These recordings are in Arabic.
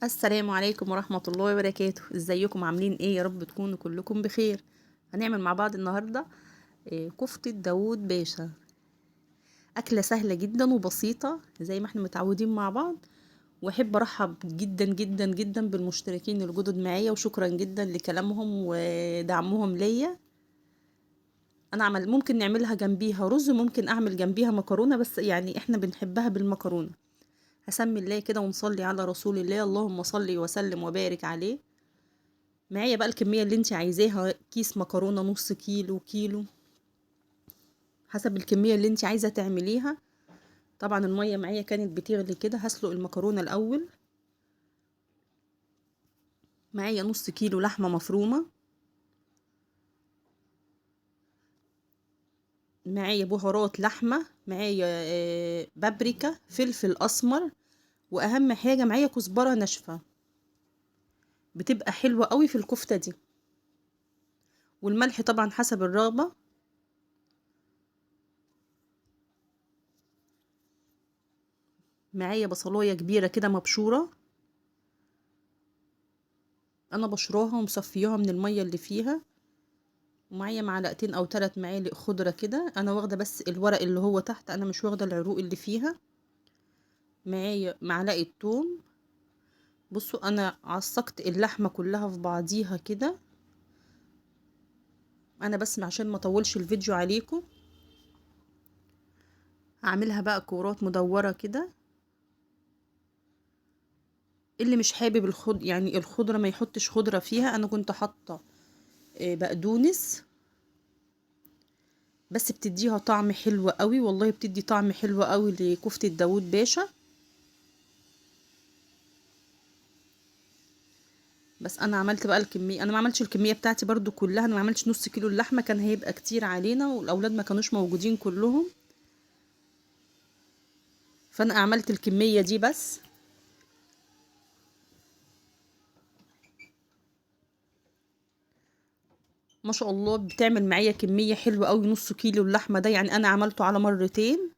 السلام عليكم ورحمة الله وبركاته. ازيكم عاملين ايه؟ يا رب تكونوا كلكم بخير. هنعمل مع بعض النهاردة كفتة داوود باشا. أكلة سهلة جدا وبسيطة زي ما احنا متعودين مع بعض. واحب ارحب جدا جدا جدا بالمشتركين الجدد معايا، وشكرا جدا لكلامهم ودعمهم ليا. انا ممكن نعملها جنبيها رز، ممكن اعمل جنبيها مكرونة، بس يعني احنا بنحبها بالمكرونة. هسمي الله كده ونصلي على رسول الله، اللهم صل وسلم وبارك عليه. معايا بقى الكمية اللي انت عايزاها، كيس مكرونة، نص كيلو، كيلو، حسب الكمية اللي انت عايزة تعمليها. طبعا المية معايا كانت بتغلي كده. هسلق المكرونة الأول. معايا نص كيلو لحمة مفرومة. معايا بهارات لحمة. معايا بابريكا، فلفل أسمر، وأهم حاجة معايا كزبرة ناشفة، بتبقى حلوة قوي في الكفتة دي. والملح طبعا حسب الرغبة. معايا بصلاية كبيرة كده مبشورة، انا بشراها ومصفياها من المية اللي فيها. ومعايا معلقتين او 3 معالق خضرة كده، انا واخدة بس الورق اللي هو تحت، انا مش واخدة العروق اللي فيها. معايا معلقة توم. بصوا انا عصقت اللحمة كلها في بعضيها كده، انا بس عشان ما اطولش الفيديو عليكم. هعملها بقى كورات مدورة كده. اللي مش حابب يعني الخضرة ما يحطش خضرة فيها. انا كنت حاطة بقدونس، بس بتديها طعم حلو قوي، والله بتدي طعم حلو قوي لكفتة داوود باشا. بس انا عملت بقى الكميه، انا ما عملتش الكميه بتاعتي برضو كلها، انا ما عملتش نص كيلو اللحمه، كان هيبقى كتير علينا والاولاد ما كانوش موجودين كلهم، فانا عملت الكميه دي بس. ما شاء الله بتعمل معايا كميه حلوه قوي. نص كيلو اللحمه ده يعني انا عملته على مرتين.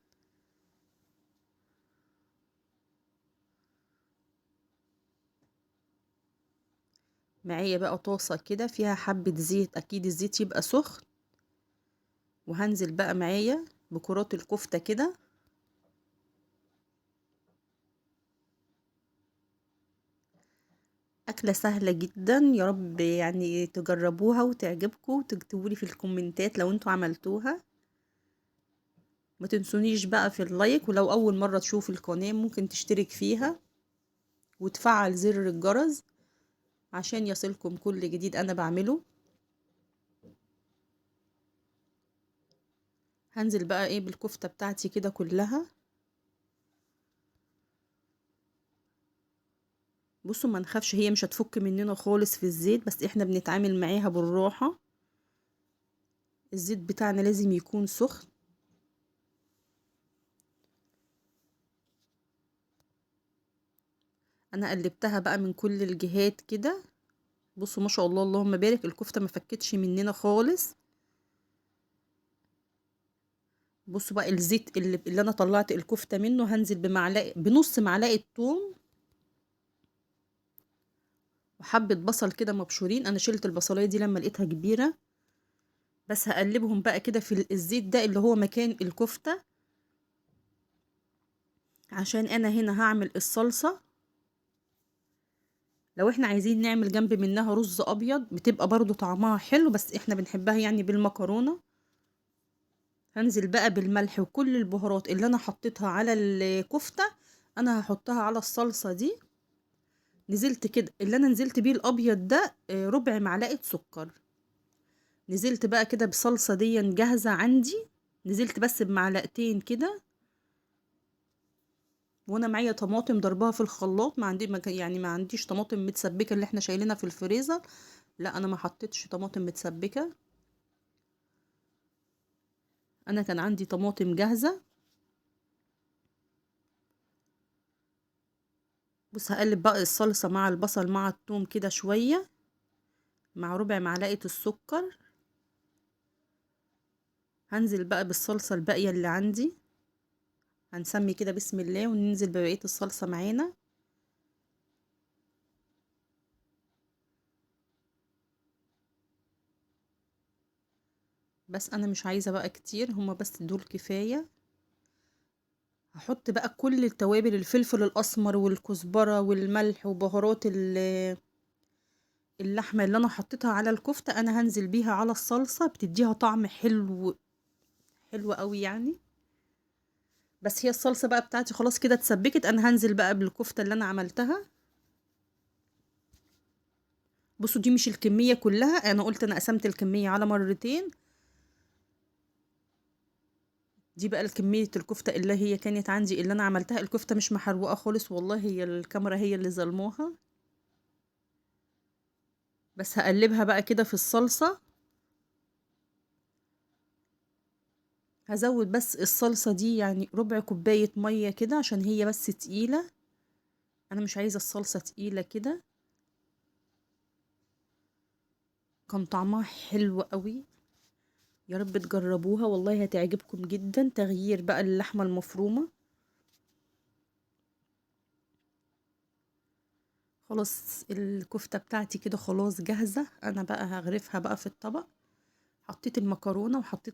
معايا بقى طاسه كده فيها حبه زيت، اكيد الزيت يبقى سخن. وهنزل بقى معايا بكرات الكفته كده. أكلة سهلة جدا، يا رب يعني تجربوها وتعجبكم وتكتبولي في الكومنتات لو انتوا عملتوها. ما تنسونيش بقى في اللايك، ولو أول مرة تشوف القناة ممكن تشترك فيها وتفعل زر الجرس عشان يصلكم كل جديد أنا بعمله. هنزل بقى ايه بالكفتة بتاعتي كده كلها. بصوا ما نخافش، هي مش هتفك مننا خالص في الزيت، بس احنا بنتعامل معاها بالراحة. الزيت بتاعنا لازم يكون سخن. انا قلبتها بقى من كل الجهات كده. بصوا ما شاء الله اللهم بارك، الكفتة ما فكتش مننا خالص. بصوا بقى الزيت اللي انا طلعت الكفتة منه، هنزل بنص معلقة توم وحبة بصل كده مبشورين. انا شلت البصلايه دي لما لقيتها كبيرة. بس هقلبهم بقى كده في الزيت ده اللي هو مكان الكفتة، عشان انا هنا هعمل الصلصة. لو احنا عايزين نعمل جنب منها رز ابيض بتبقى برضو طعمها حلو، بس احنا بنحبها يعني بالمكرونة. هنزل بقى بالملح وكل البهارات اللي انا حطيتها على الكفتة، انا هحطها على الصلصة دي. نزلت كده اللي انا نزلت بيه الابيض ده ربع معلقة سكر. نزلت بقى كده بصلصة دي جاهزة عندي، نزلت بس بمعلقتين كده. وانا معايا طماطم ضربها في الخلاط، ما عندي يعني ما عنديش طماطم متسبكة اللي احنا شايلينها في الفريزر، لا انا ما حطيتش طماطم متسبكة. انا كان عندي طماطم جاهزة. بص هقلب بقى الصلصة مع البصل مع الثوم كده شوية، مع ربع معلقة السكر. هنزل بقى بالصلصة الباقية اللي عندي. هنسمي كده بسم الله وننزل ببقية الصلصة معانا. بس انا مش عايزة بقى كتير، هما بس دول كفاية. هحط بقى كل التوابل، الفلفل الاسمر والكزبرة والملح وبهارات اللحمة اللي انا حطيتها على الكفتة، انا هنزل بيها على الصلصة، بتديها طعم حلو، حلو قوي يعني. بس هي الصلصة بقى بتاعتي خلاص كده اتسبكت، انا هنزل بقى بالكفتة اللي انا عملتها. بصوا دي مش الكمية كلها، انا قلت انا قسمت الكمية على مرتين. دي بقى الكمية الكفتة اللي هي كانت عندي، اللي انا عملتها. الكفتة مش محروقة خالص والله، هي الكاميرا هي اللي ظلموها. بس هقلبها بقى كده في الصلصة. هزود بس الصلصة دي يعني ربع كوباية مية كده، عشان هي بس تقيلة. انا مش عايزة الصلصة تقيلة كده. كان طعمها حلو قوي. يا رب تجربوها والله هتعجبكم جدا. تغيير بقى اللحمة المفرومة. خلاص الكفتة بتاعتي كده خلاص جاهزة، انا بقى هغرفها بقى في الطبق. حطيت المكرونة وحطيت